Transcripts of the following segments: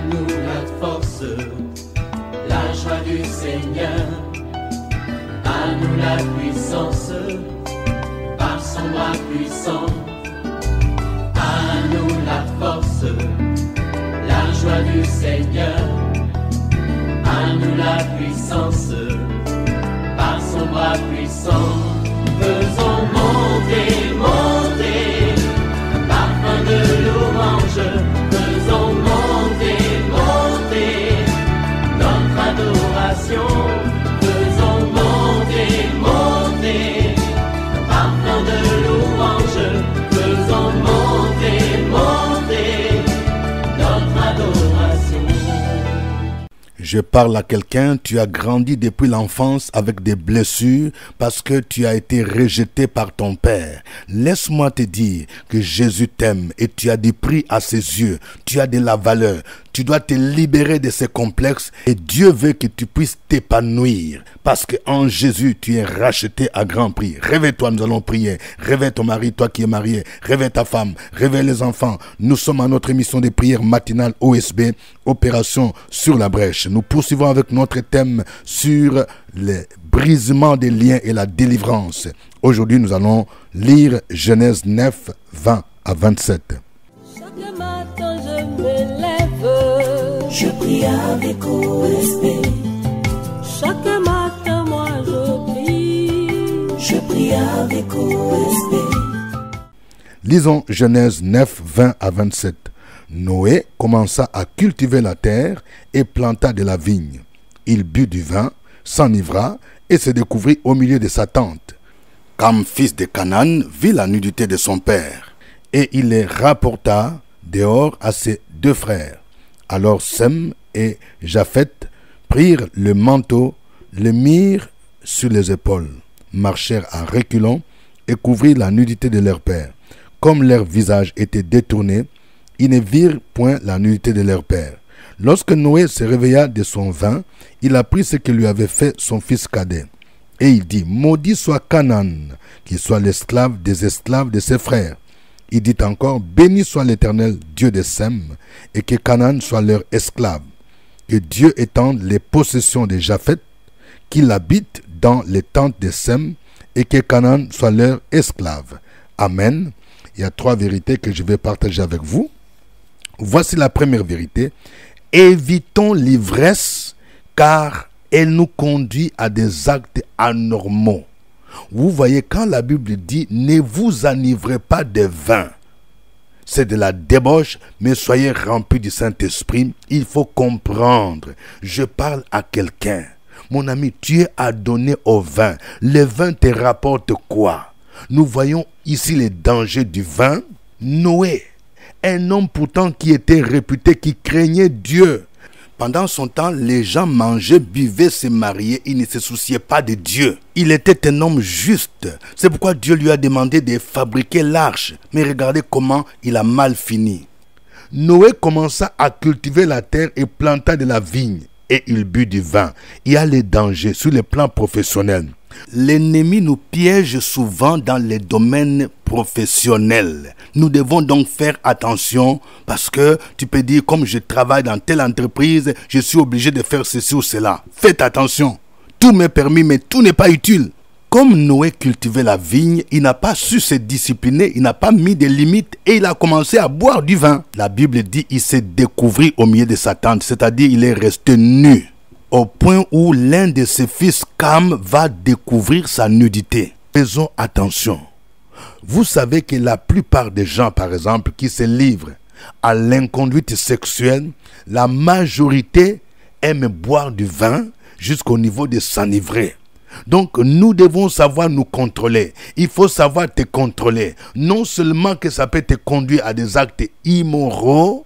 nous la force, la joie du Seigneur. À nous la puissance, par son bras puissant. À nous la force, la joie du Seigneur. À nous la puissance, par son bras puissant. Faisons monter, monter, parfum de louange. Faisons monter, monter, notre adoration. Faisons monter, monter, parfum de louange. Faisons monter, monter, notre adoration. Je parle à quelqu'un, tu as grandi depuis l'enfance avec des blessures parce que tu as été rejeté par ton père. Laisse-moi te dire que Jésus t'aime et tu as du prix à ses yeux. Tu as de la valeur. Tu dois te libérer de ces complexes et Dieu veut que tu puisses t'épanouir parce qu'en Jésus, tu es racheté à grand prix. Réveille-toi, nous allons prier. Réveille ton mari, toi qui es marié. Réveille ta femme. Réveille les enfants. Nous sommes à notre émission de prière matinale OSB, Opération sur la brèche. Nous poursuivons avec notre thème sur le brisement des liens et la délivrance. Aujourd'hui, nous allons lire Genèse 9, 20 à 27. Chaque matin, je me lève, je prie avec OSB. Chaque matin, moi, je prie avec OSB. Lisons Genèse 9, 20 à 27. Noé commença à cultiver la terre et planta de la vigne. Il but du vin, s'enivra et se découvrit au milieu de sa tente. Cam, fils de Canaan, vit la nudité de son père, et il les rapporta dehors à ses deux frères. Alors Sem et Japheth prirent le manteau, le mirent sur les épaules, marchèrent à reculons et couvrirent la nudité de leur père. Comme leur visage était détourné, ils ne virent point la nudité de leur père. Lorsque Noé se réveilla de son vin, il apprit ce que lui avait fait son fils cadet. Et il dit, maudit soit Canaan, qui soit l'esclave des esclaves de ses frères. Il dit encore, béni soit l'Éternel, Dieu de Sem, et que Canaan soit leur esclave. Que Dieu étende les possessions de Japheth, qu'il habite dans les tentes de Sem, et que Canaan soit leur esclave. Amen. Il y a 3 vérités que je vais partager avec vous. Voici la première vérité. Évitons l'ivresse car elle nous conduit à des actes anormaux. Vous voyez, quand la Bible dit ne vous enivrez pas de vin, c'est de la débauche, mais soyez remplis du Saint-Esprit. Il faut comprendre. Je parle à quelqu'un. Mon ami, tu es adonné au vin. Le vin te rapporte quoi? Nous voyons ici les dangers du vin. Noé, un homme pourtant qui était réputé, qui craignait Dieu. Pendant son temps, les gens mangeaient, buvaient, se mariaient. Il ne se souciait pas de Dieu. Il était un homme juste. C'est pourquoi Dieu lui a demandé de fabriquer l'arche. Mais regardez comment il a mal fini. Noé commença à cultiver la terre et planta de la vigne. Et il but du vin. Il y a les dangers sur le plan professionnel. L'ennemi nous piège souvent dans les domaines professionnels. Nous devons donc faire attention parce que tu peux dire, comme je travaille dans telle entreprise, je suis obligé de faire ceci ou cela. Faites attention. Tout m'est permis, mais tout n'est pas utile. Comme Noé cultivait la vigne, il n'a pas su se discipliner, il n'a pas mis de limites et il a commencé à boire du vin. La Bible dit qu'il s'est découvert au milieu de sa tente, c'est-à-dire il est resté nu. Au point où l'un de ses fils, Cam, va découvrir sa nudité. Faisons attention. Vous savez que la plupart des gens, par exemple, qui se livrent à l'inconduite sexuelle, la majorité aime boire du vin jusqu'au niveau de s'enivrer. Donc, nous devons savoir nous contrôler. Il faut savoir te contrôler. Non seulement que ça peut te conduire à des actes immoraux,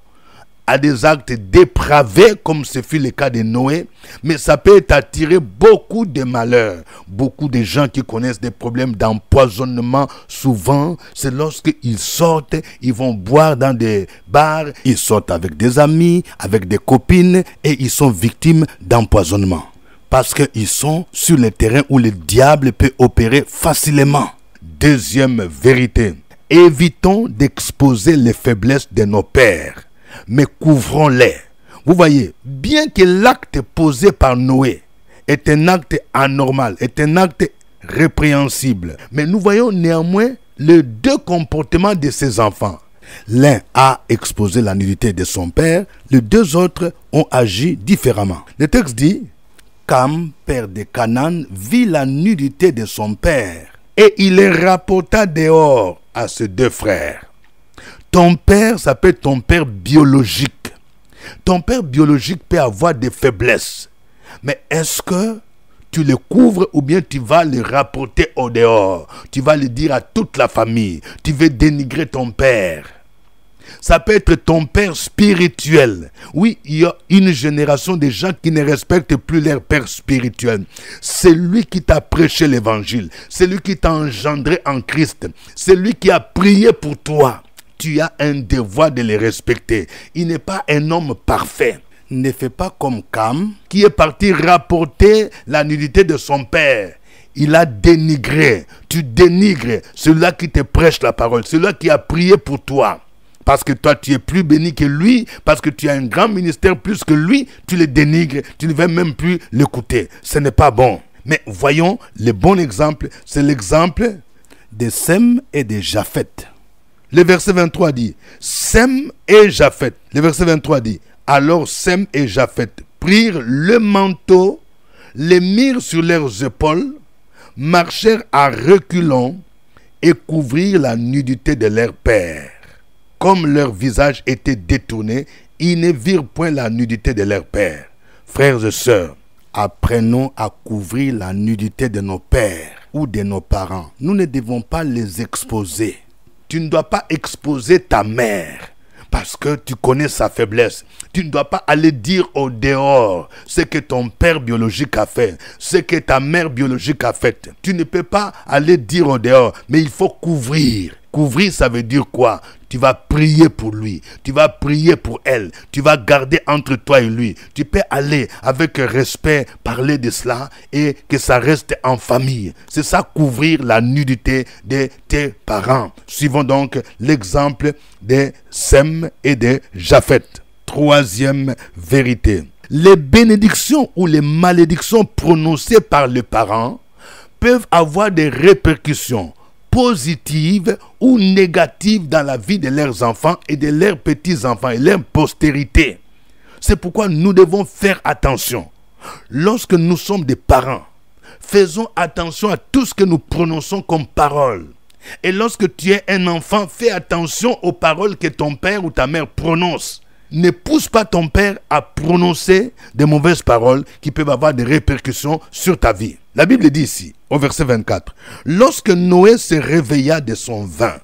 à des actes dépravés, comme ce fut le cas de Noé, mais ça peut t'attirer beaucoup de malheurs. Beaucoup de gens qui connaissent des problèmes d'empoisonnement, souvent, c'est lorsqu'ils sortent, ils vont boire dans des bars, ils sortent avec des amis, avec des copines, et ils sont victimes d'empoisonnement. Parce qu'ils sont sur le terrain où le diable peut opérer facilement. Deuxième vérité, évitons d'exposer les faiblesses de nos pères, mais couvrons-les. Vous voyez, bien que l'acte posé par Noé est un acte anormal, est un acte répréhensible, mais nous voyons néanmoins les deux comportements de ses enfants. L'un a exposé la nudité de son père, les deux autres ont agi différemment. Le texte dit, Cam, père de Canaan, vit la nudité de son père et il les rapporta dehors à ses deux frères. Ton père s'appelle ton père biologique. Ton père biologique peut avoir des faiblesses, mais est-ce que tu le couvres ou bien tu vas le rapporter au dehors? Tu vas le dire à toute la famille. Tu veux dénigrer ton père. Ça peut être ton père spirituel. Oui, il y a une génération de gens qui ne respectent plus leur père spirituel. C'est lui qui t'a prêché l'évangile. C'est lui qui t'a engendré en Christ. C'est lui qui a prié pour toi. Tu as un devoir de le respecter. Il n'est pas un homme parfait. Ne fais pas comme Cam, qui est parti rapporter la nudité de son père. Il a dénigré. Tu dénigres celui-là qui te prêche la parole, celui-là qui a prié pour toi. Parce que toi, tu es plus béni que lui, parce que tu as un grand ministère plus que lui, tu le dénigres, tu ne veux même plus l'écouter. Ce n'est pas bon. Mais voyons, le bon exemple, c'est l'exemple de Sem et de Japheth. Le verset 23 dit, Sem et Japheth. Le verset 23 dit, alors Sem et Japheth prirent le manteau, les mirent sur leurs épaules, marchèrent à reculons et couvrirent la nudité de leur père. Comme leur visage était détourné, ils ne virent point la nudité de leur père. Frères et sœurs, apprenons à couvrir la nudité de nos pères ou de nos parents. Nous ne devons pas les exposer. Tu ne dois pas exposer ta mère parce que tu connais sa faiblesse. Tu ne dois pas aller dire au dehors ce que ton père biologique a fait, ce que ta mère biologique a fait. Tu ne peux pas aller dire au dehors, mais il faut couvrir. Couvrir, ça veut dire quoi? Tu vas prier pour lui, tu vas prier pour elle, tu vas garder entre toi et lui. Tu peux aller avec respect parler de cela et que ça reste en famille. C'est ça, couvrir la nudité de tes parents. Suivons donc l'exemple de Sem et de Japheth. Troisième vérité. Les bénédictions ou les malédictions prononcées par les parents peuvent avoir des répercussions positives ou négatives dans la vie de leurs enfants et de leurs petits-enfants et leur postérité. C'est pourquoi nous devons faire attention. Lorsque nous sommes des parents, faisons attention à tout ce que nous prononçons comme parole. Et lorsque tu es un enfant, fais attention aux paroles que ton père ou ta mère prononce. Ne pousse pas ton père à prononcer de mauvaises paroles qui peuvent avoir des répercussions sur ta vie. La Bible dit ici, au verset 24, « Lorsque Noé se réveilla de son vin,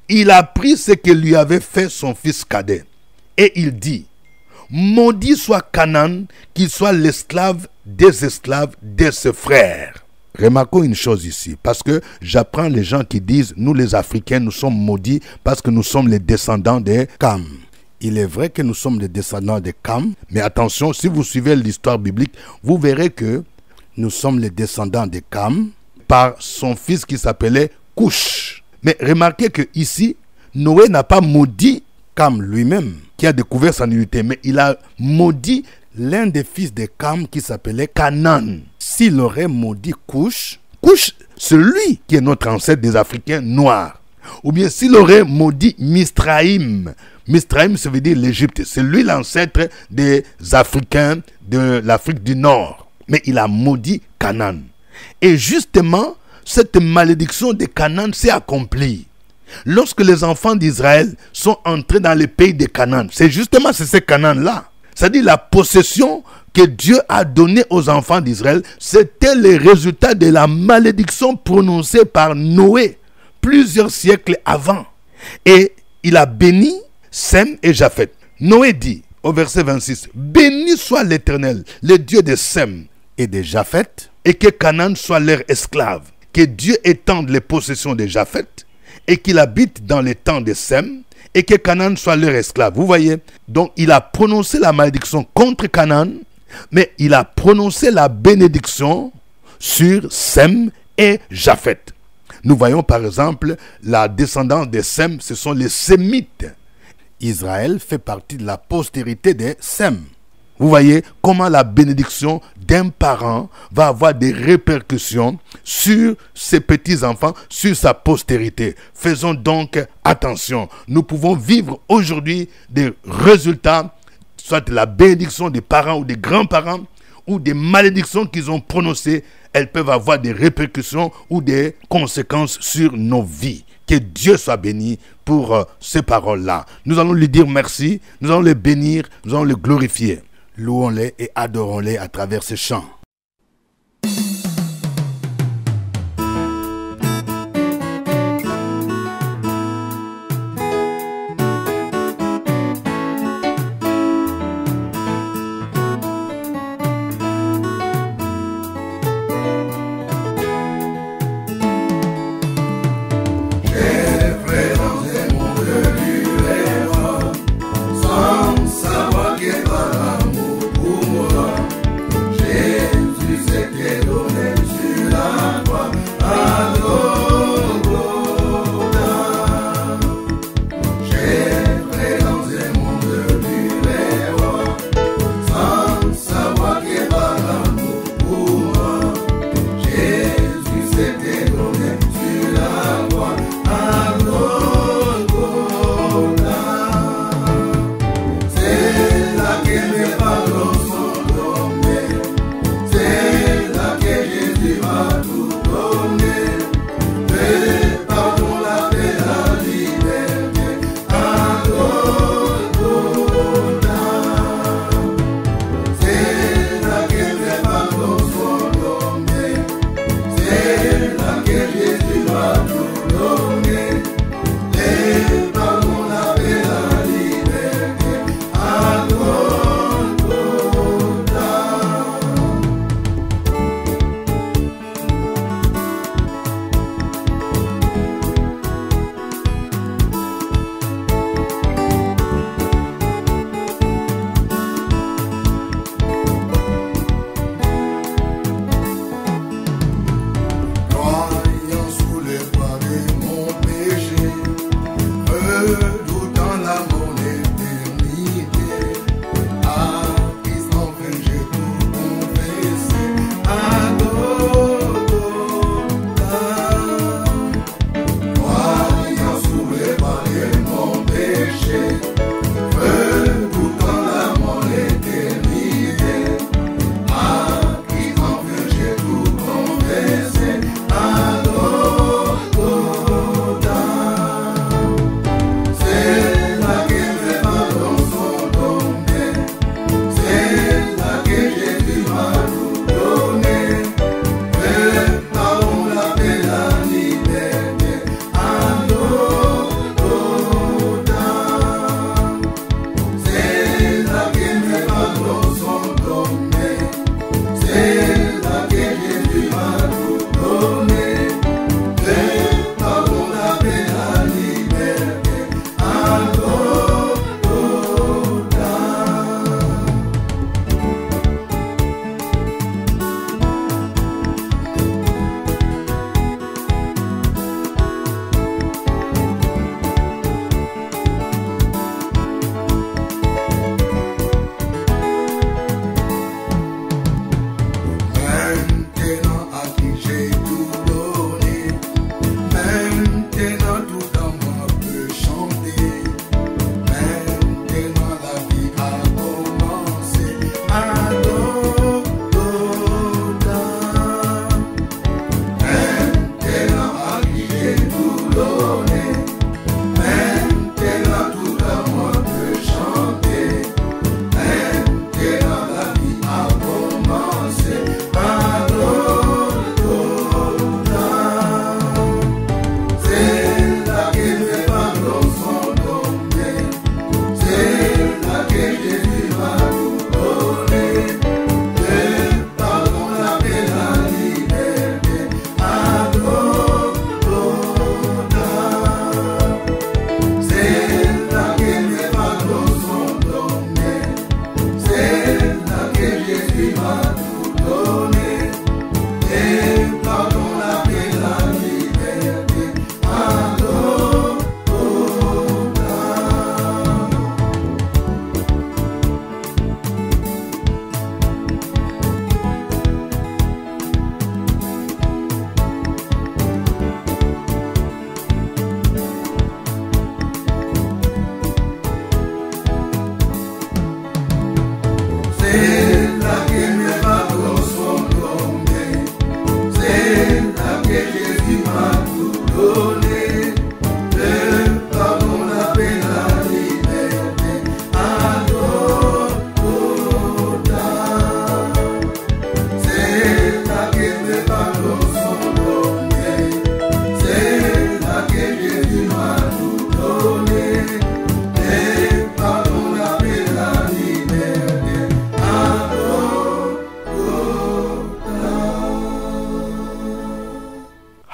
il apprit ce que lui avait fait son fils cadet. Et il dit, « Maudit soit Canaan, qu'il soit l'esclave de ses frères. » Remarquons une chose ici, parce que j'apprends les gens qui disent, nous les Africains, nous sommes maudits parce que nous sommes les descendants de Cam. Il est vrai que nous sommes les descendants de Cam, mais attention, si vous suivez l'histoire biblique, vous verrez que nous sommes les descendants de Cam par son fils qui s'appelait Cush. Mais remarquez que ici, Noé n'a pas maudit Cam lui-même, qui a découvert sa nudité, mais il a maudit l'un des fils de Cam qui s'appelait Canaan. S'il aurait maudit Cush, c'est lui qui est notre ancêtre des Africains noirs. Ou bien s'il aurait maudit Misraïm. Misraïm, ça veut dire l'Égypte. C'est lui l'ancêtre des Africains de l'Afrique du Nord. Mais il a maudit Canaan. Et justement, cette malédiction de Canaan s'est accomplie. Lorsque les enfants d'Israël sont entrés dans le pays de Canaan, c'est ce Canaan-là. C'est-à-dire la possession que Dieu a donnée aux enfants d'Israël, c'était le résultat de la malédiction prononcée par Noé plusieurs siècles avant. Et il a béni Sem et Japheth. Noé dit au verset 26, « Béni soit l'Éternel, le Dieu de Sem et de Japheth, et que Canaan soit leur esclave. Que Dieu étende les possessions de Japheth, et qu'il habite dans les temps de Sem, et que Canaan soit leur esclave. » Vous voyez, donc il a prononcé la malédiction contre Canaan, mais il a prononcé la bénédiction sur Sem et Japheth. Nous voyons par exemple la descendance de Sem, ce sont les Sémites. Israël fait partie de la postérité des Sem. Vous voyez comment la bénédiction d'un parent va avoir des répercussions sur ses petits-enfants, sur sa postérité. Faisons donc attention. Nous pouvons vivre aujourd'hui des résultats, soit la bénédiction des parents ou des grands-parents, ou des malédictions qu'ils ont prononcées. Elles peuvent avoir des répercussions ou des conséquences sur nos vies. Que Dieu soit béni pour ces paroles-là. Nous allons lui dire merci, nous allons les bénir, nous allons les glorifier. Louons-les et adorons-les à travers ces chants. Yeah.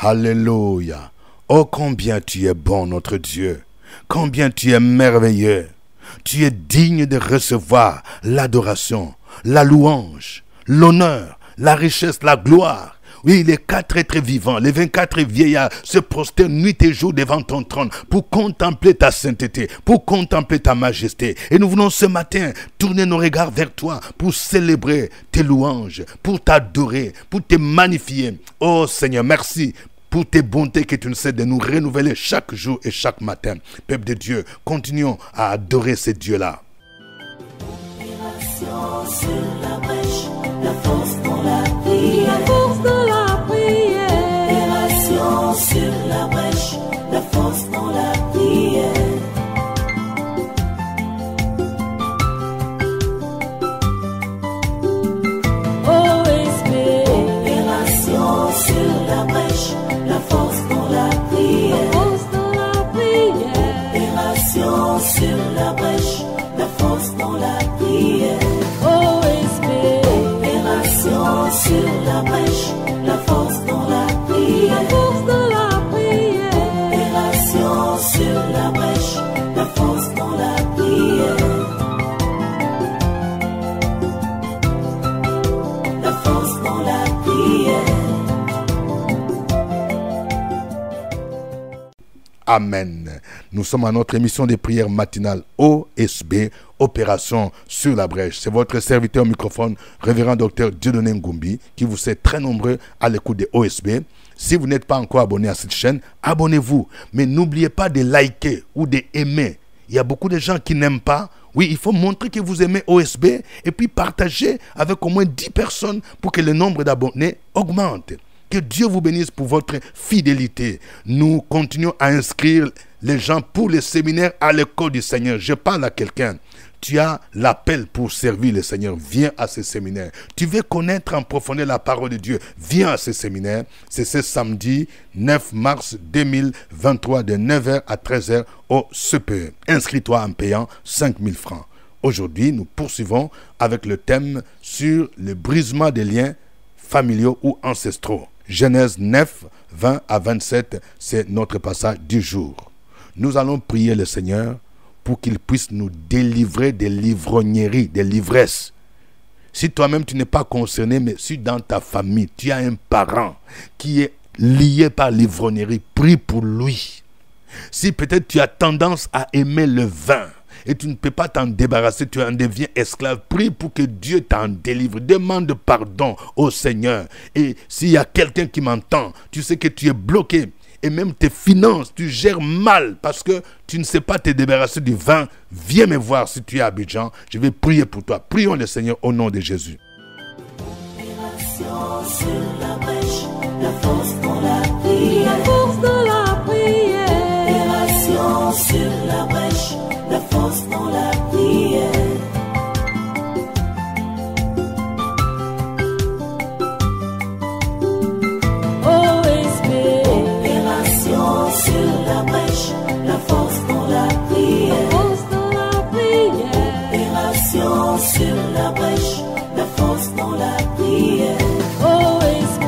Alléluia. Oh, combien tu es bon, notre Dieu. Combien tu es merveilleux. Tu es digne de recevoir l'adoration, la louange, l'honneur, la richesse, la gloire. Oui, les 4 êtres vivants, les 24 vieillards se prosternent nuit et jour devant ton trône pour contempler ta sainteté, pour contempler ta majesté. Et nous voulons ce matin tourner nos regards vers toi pour célébrer tes louanges, pour t'adorer, pour te magnifier. Oh Seigneur, merci pour tes bontés que tu ne cesses de nous renouveler chaque jour et chaque matin. Peuple de Dieu, continuons à adorer ces dieux-là. Sur la brèche, la force dans la prière, la force dans la prière. Opération sur la brèche, la force dans la prière. OSB. Opération sur la brèche, la force dans la prière, la force dans la prière. Opération sur la brèche, la force dans la prière. Sur la brèche, la force dans la prière, la force dans la prière. Opération sur la brèche, la force dans la prière, la force dans la prière. Amen. Nous sommes à notre émission de prière matinale OSB, Opération sur la brèche. C'est votre serviteur au microphone, révérend docteur Dieudonné Ngumbi, qui vous sait très nombreux à l'écoute de OSB. Si vous n'êtes pas encore abonné à cette chaîne, abonnez-vous. Mais n'oubliez pas de liker ou de aimer. Il y a beaucoup de gens qui n'aiment pas. Oui, il faut montrer que vous aimez OSB et puis partager avec au moins 10 personnes pour que le nombre d'abonnés augmente. Que Dieu vous bénisse pour votre fidélité. Nous continuons à inscrire les gens pour les séminaires à l'école du Seigneur. Je parle à quelqu'un. Tu as l'appel pour servir le Seigneur. Viens à ce séminaire. Tu veux connaître en profondeur la parole de Dieu. Viens à ce séminaire. C'est ce samedi 9 mars 2023 de 9h à 13h au CPE. Inscris-toi en payant 5000 francs. Aujourd'hui, nous poursuivons avec le thème sur le brisement des liens familiaux ou ancestraux. Genèse 9, 20 à 27, c'est notre passage du jour. Nous allons prier le Seigneur pour qu'il puisse nous délivrer des livrogneries, des livresses. Si toi-même tu n'es pas concerné, mais si dans ta famille, tu as un parent qui est lié par l'ivrognerie, prie pour lui. Si peut-être tu as tendance à aimer le vin, et tu ne peux pas t'en débarrasser, tu en deviens esclave. Prie pour que Dieu t'en délivre. Demande pardon au Seigneur. Et s'il y a quelqu'un qui m'entend, tu sais que tu es bloqué. Et même tes finances, tu gères mal parce que tu ne sais pas te débarrasser du vin. Viens me voir si tu es à Abidjan. Je vais prier pour toi. Prions le Seigneur au nom de Jésus. Opération sur la brèche, la force dans la prière, la force dans la prière. Opération sur la brèche, la force dans la prière. OSB. Opération sur la brèche, la force dans la prière, la force dans la prière. Opération sur la brèche, la force dans la prière. OSB.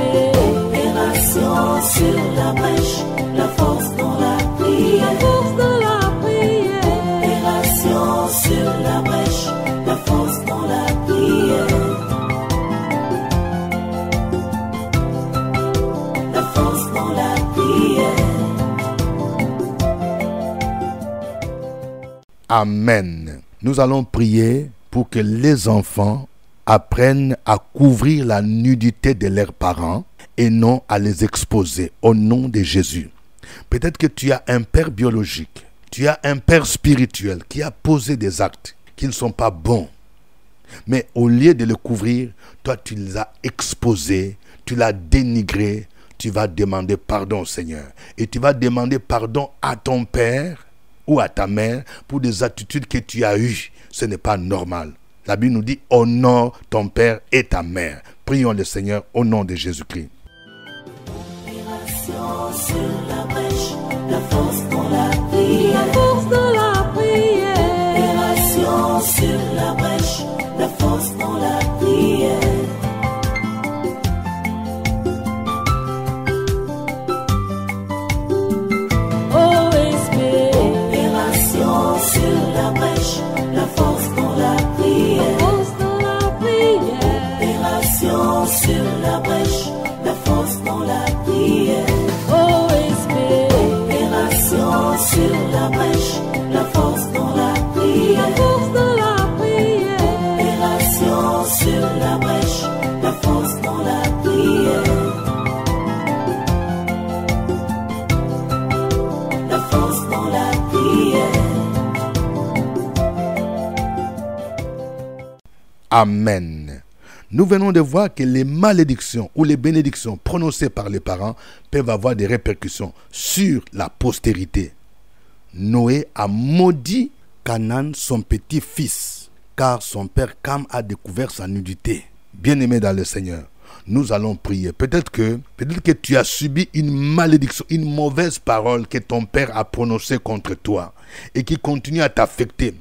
Opération sur la brèche, la force dans la prière, la force dans la prière. Opération sur la brèche, la force dans la prière, la force dans la prière. Amen. Nous allons prier pour que les enfants apprennent à couvrir la nudité de leurs parents et non à les exposer au nom de Jésus. Peut-être que tu as un père biologique, tu as un père spirituel qui a posé des actes qui ne sont pas bons. Mais au lieu de le couvrir, toi tu les as exposés, tu l'as dénigré, tu vas demander pardon au Seigneur. Et tu vas demander pardon à ton père ou à ta mère pour des attitudes que tu as eues. Ce n'est pas normal. La Bible nous dit honore ton père et ta mère. Prions le Seigneur au nom de Jésus-Christ. Opération sur la brèche, la force dans la prière, la force dans la prière. Opération sur la brèche, la force dans la prière. Amen. Nous venons de voir que les malédictions ou les bénédictions prononcées par les parents peuvent avoir des répercussions sur la postérité. Noé a maudit Canaan, son petit-fils, car son père Cam a découvert sa nudité. Bien-aimé dans le Seigneur, nous allons prier. Peut-être que tu as subi une malédiction, une mauvaise parole que ton père a prononcée contre toi et qui continue à t'affecter.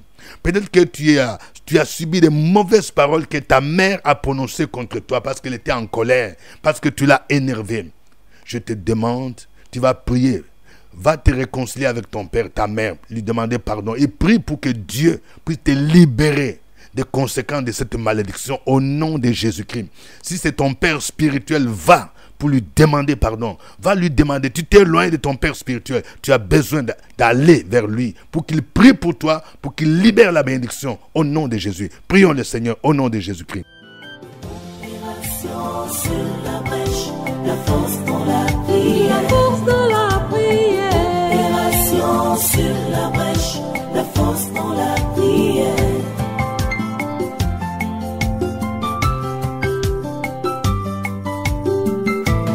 Peut-être que tu as subi des mauvaises paroles que ta mère a prononcées contre toi parce qu'elle était en colère, parce que tu l'as énervé. Je te demande, tu vas prier. Va te réconcilier avec ton père, ta mère, lui demander pardon et prie pour que Dieu puisse te libérer des conséquences de cette malédiction au nom de Jésus-Christ. Si c'est ton père spirituel, va pour lui demander pardon. Va lui demander, tu t'es loin de ton père spirituel. Tu as besoin d'aller vers lui pour qu'il prie pour toi, pour qu'il libère la bénédiction au nom de Jésus. Prions le Seigneur au nom de Jésus-Christ. Sur la brèche, la force dans la prière. La force dans la prière. Opération sur la brèche, la force dans la prière.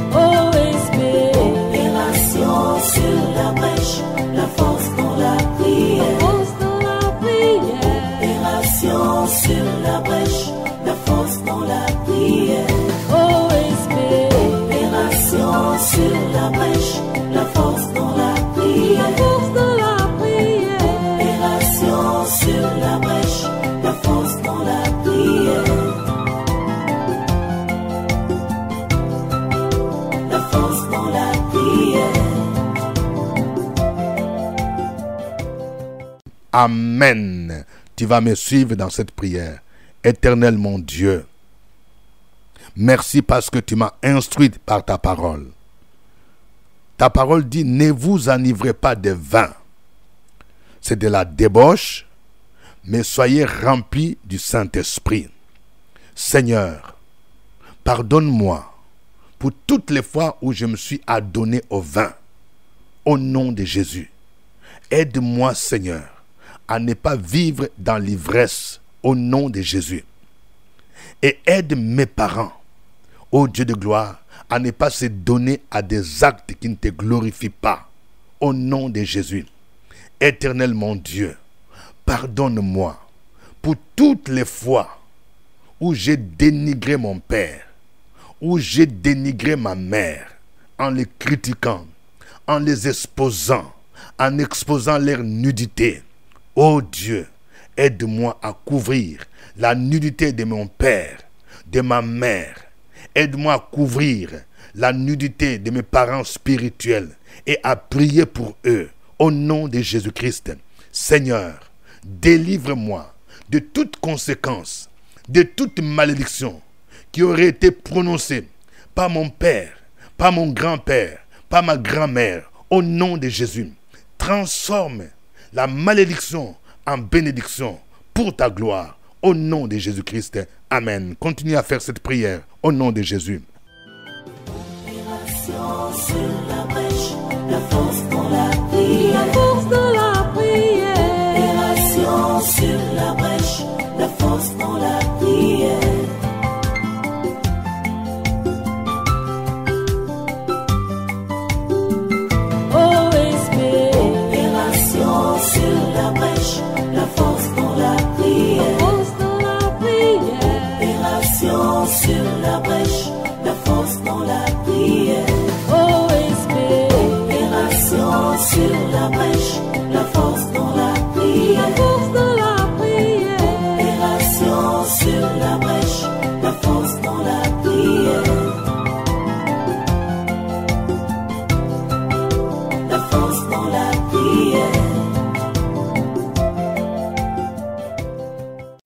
Opération sur la brèche, la force dans la prière. Force dans la prière. Opération sur la brèche, la force dans la prière. Opération sur la brèche, la force dans la prière. Force dans la prière. Opération sur la brèche, la force dans la prière. La force dans la prière. Amen. Tu vas me suivre dans cette prière. Éternel mon Dieu, merci parce que tu m'as instruit par ta parole. Ta parole dit, ne vous enivrez pas de vin. C'est de la débauche, mais soyez remplis du Saint-Esprit. Seigneur, pardonne-moi pour toutes les fois où je me suis adonné au vin. Au nom de Jésus, aide-moi, Seigneur, à ne pas vivre dans l'ivresse. Au nom de Jésus. Et aide mes parents, ô Dieu de gloire, à ne pas se donner à des actes qui ne te glorifient pas. Au nom de Jésus. Éternel mon Dieu, pardonne-moi pour toutes les fois où j'ai dénigré mon père, où j'ai dénigré ma mère en les critiquant, en les exposant, en exposant leur nudité. Ô Dieu, aide-moi à couvrir la nudité de mon père, de ma mère. Aide-moi à couvrir la nudité de mes parents spirituels et à prier pour eux au nom de Jésus-Christ. Seigneur, délivre-moi de toute conséquence, de toute malédiction qui aurait été prononcée par mon père, par mon grand-père, par ma grand-mère. Au nom de Jésus, transforme la malédiction en bénédiction pour ta gloire, au nom de Jésus-Christ. Amen. Continue à faire cette prière au nom de Jésus. Opération sur la brèche, la force dans la prière. La force dans la prière. Opération sur la brèche, la force dans la prière. Opération sur la brèche, la force dans la prière. Force dans la prière. Opération sur la brèche, la force dans la prière. Opération sur la brèche, la force dans la prière. Force dans la prière. Opération sur la brèche, la force dans la prière. La force dans la prière.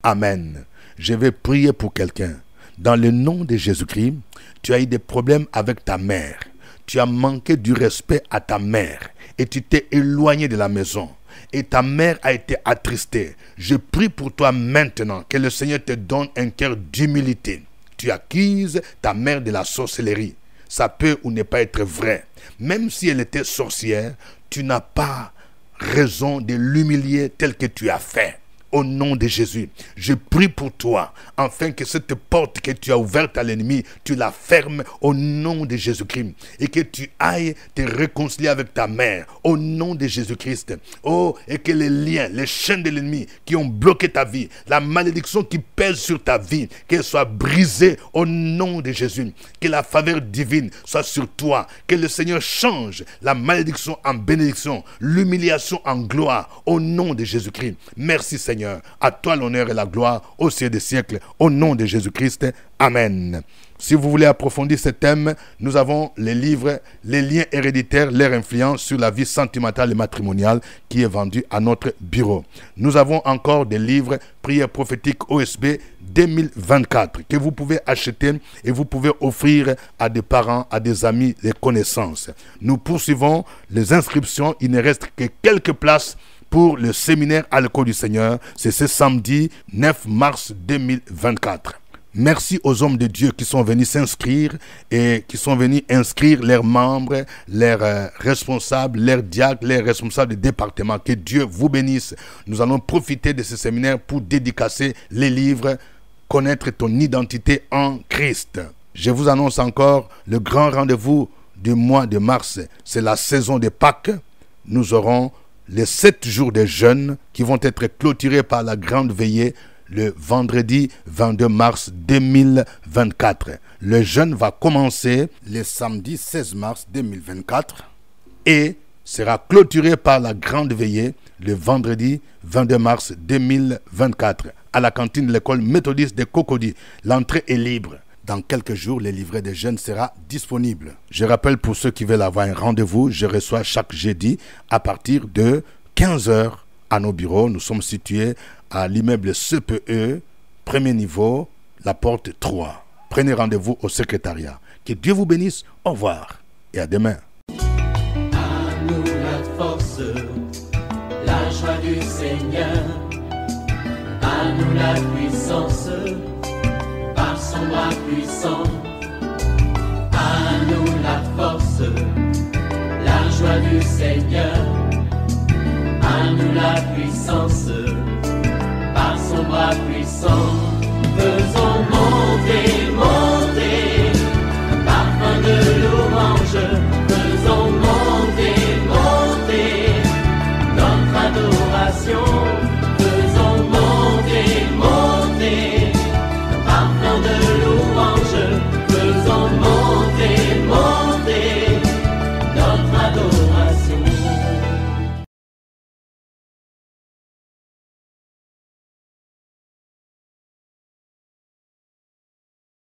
Amen. Je vais prier pour quelqu'un. Dans le nom de Jésus-Christ, tu as eu des problèmes avec ta mère. Tu as manqué du respect à ta mère et tu t'es éloigné de la maison. Et ta mère a été attristée. Je prie pour toi maintenant que le Seigneur te donne un cœur d'humilité. Tu accuses ta mère de la sorcellerie. Ça peut ou ne pas être vrai. Même si elle était sorcière, tu n'as pas raison de l'humilier tel que tu as fait. au nom de Jésus. Je prie pour toi, afin que cette porte que tu as ouverte à l'ennemi, tu la fermes au nom de Jésus-Christ. Et que tu ailles te réconcilier avec ta mère, au nom de Jésus-Christ. Oh, et que les liens, les chaînes de l'ennemi qui ont bloqué ta vie, la malédiction qui pèse sur ta vie, qu'elle soit brisée au nom de Jésus. Que la faveur divine soit sur toi. Que le Seigneur change la malédiction en bénédiction, l'humiliation en gloire, au nom de Jésus-Christ. Merci Seigneur. À toi l'honneur et la gloire au siècle des siècles, au nom de Jésus-Christ. Amen. Si vous voulez approfondir ce thème, nous avons les livres « Les liens héréditaires, leur influence sur la vie sentimentale et matrimoniale » qui est vendu à notre bureau. Nous avons encore des livres « Prières prophétiques OSB 2024 » que vous pouvez acheter et vous pouvez offrir à des parents, à des amis, des connaissances. Nous poursuivons les inscriptions. Il ne reste que quelques places pour le séminaire à l'école du Seigneur. C'est ce samedi 9 mars 2024. Merci aux hommes de Dieu qui sont venus s'inscrire et qui sont venus inscrire leurs membres, leurs responsables, leurs diacres, leurs responsables de département. Que Dieu vous bénisse. Nous allons profiter de ce séminaire pour dédicacer les livres « Connaître ton identité en Christ ». Je vous annonce encore le grand rendez-vous du mois de mars. C'est la saison de Pâques. Nous aurons les 7 jours de jeûne qui vont être clôturés par la grande veillée le vendredi 22 mars 2024. Le jeûne va commencer le samedi 16 mars 2024 et sera clôturé par la grande veillée le vendredi 22 mars 2024 à la cantine de l'école méthodiste de Cocody. L'entrée est libre. Dans quelques jours, le livret des jeunes sera disponible. Je rappelle pour ceux qui veulent avoir un rendez-vous, je reçois chaque jeudi à partir de 15h à nos bureaux. Nous sommes situés à l'immeuble CPE, premier niveau, la porte 3. Prenez rendez-vous au secrétariat. Que Dieu vous bénisse. Au revoir et à demain. À nous la force, la joie du Seigneur. À nous la puissance, par son bras puissant. À nous la force, la joie du Seigneur. À nous la puissance, par son bras puissant.